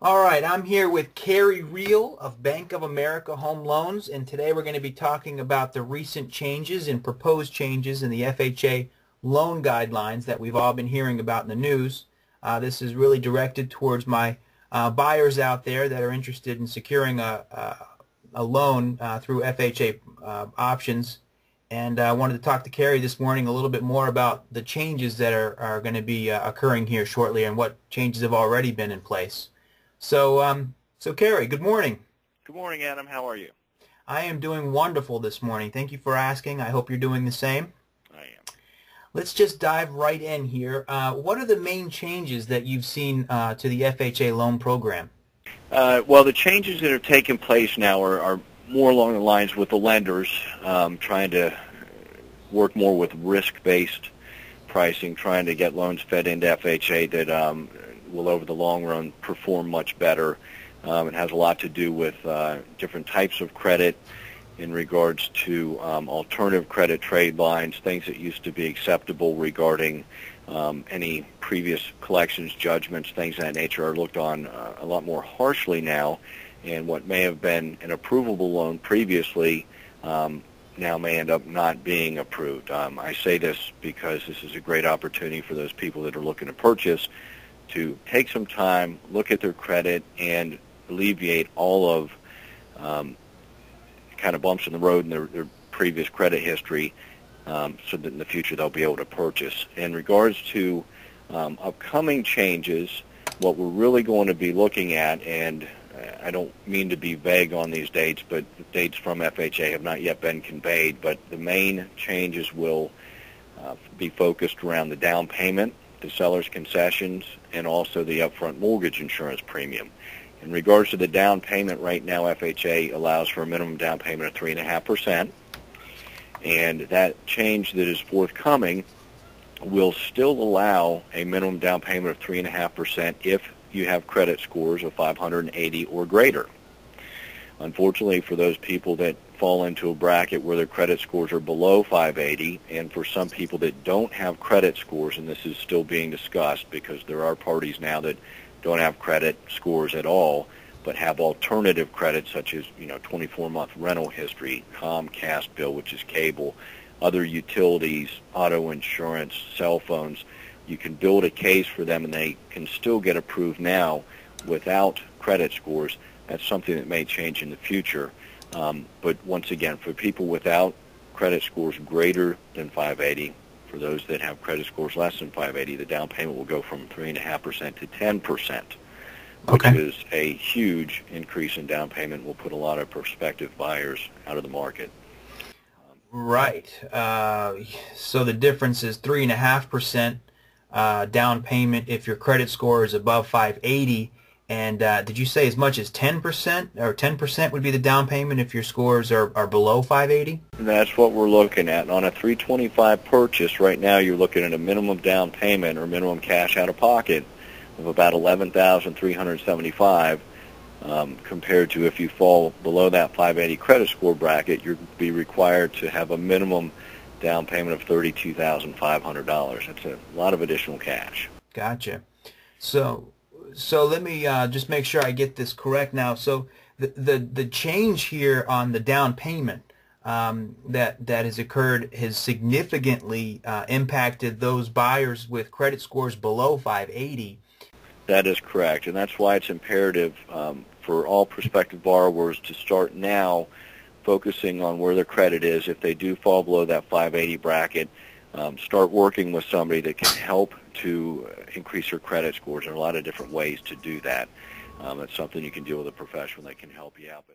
All right, I'm here with Riel of Bank of America Home Loans, and today we're going to be talking about the recent changes and proposed changes in the FHA loan guidelines that we've all been hearing about in the news. This is really directed towards my buyers out there that are interested in securing a loan through FHA options. And I wanted to talk to Crey this morning a little bit more about the changes that are going to be occurring here shortly and what changes have already been in place. So Crey, good morning. Good morning, Adam. How are you? I am doing wonderful this morning. Thank you for asking. I hope you're doing the same. I am. Let's just dive right in here. What are the main changes that you've seen to the FHA loan program? Well, the changes that are taking place now are more along the lines with the lenders trying to work more with risk-based pricing, trying to get loans fed into FHA that will, over the long run, perform much better. It has a lot to do with different types of credit in regards to alternative credit trade lines, things that used to be acceptable regarding any previous collections, judgments, things of that nature are looked on a lot more harshly now, and what may have been an approvable loan previously now may end up not being approved. I say this because this is a great opportunity for those people that are looking to purchase to take some time, look at their credit, and alleviate all of kind of bumps in the road in their previous credit history so that in the future they'll be able to purchase. In regards to upcoming changes, what we're really going to be looking at, and I don't mean to be vague on these dates, but the dates from FHA have not yet been conveyed, but the main changes will be focused around the down payment, the seller's concessions, and also the upfront mortgage insurance premium. In regards to the down payment, right now FHA allows for a minimum down payment of 3.5%, and that change that is forthcoming will still allow a minimum down payment of 3.5% if you have credit scores of 580 or greater. Unfortunately, for those people that fall into a bracket where their credit scores are below 580, and for some people that don't have credit scores, and this is still being discussed because there are parties now that don't have credit scores at all, but have alternative credit such as 24-month rental history, Comcast bill, which is cable, other utilities, auto insurance, cell phones. You can build a case for them, and they can still get approved now without credit scores. That's something that may change in the future. But once again, for people without credit scores greater than 580, for those that have credit scores less than 580, the down payment will go from 3.5% to 10%, which is a huge increase in down payment. Will put a lot of prospective buyers out of the market. Right. So the difference is 3.5% down payment if your credit score is above 580. And did you say as much as 10%, or 10% would be the down payment if your scores are below 580? That's what we're looking at. On a 325 purchase, right now you're looking at a minimum down payment or minimum cash out of pocket of about $11,375 compared to if you fall below that 580 credit score bracket, you'll be required to have a minimum down payment of $32,500. That's a lot of additional cash. Gotcha. So let me just make sure I get this correct now. So the change here on the down payment that has occurred has significantly impacted those buyers with credit scores below 580. That is correct, and that's why it's imperative for all prospective borrowers to start now focusing on where their credit is. If they do fall below that 580 bracket, start working with somebody that can help to increase your credit scores. There are a lot of different ways to do that. It's something you can deal with a professional that can help you out.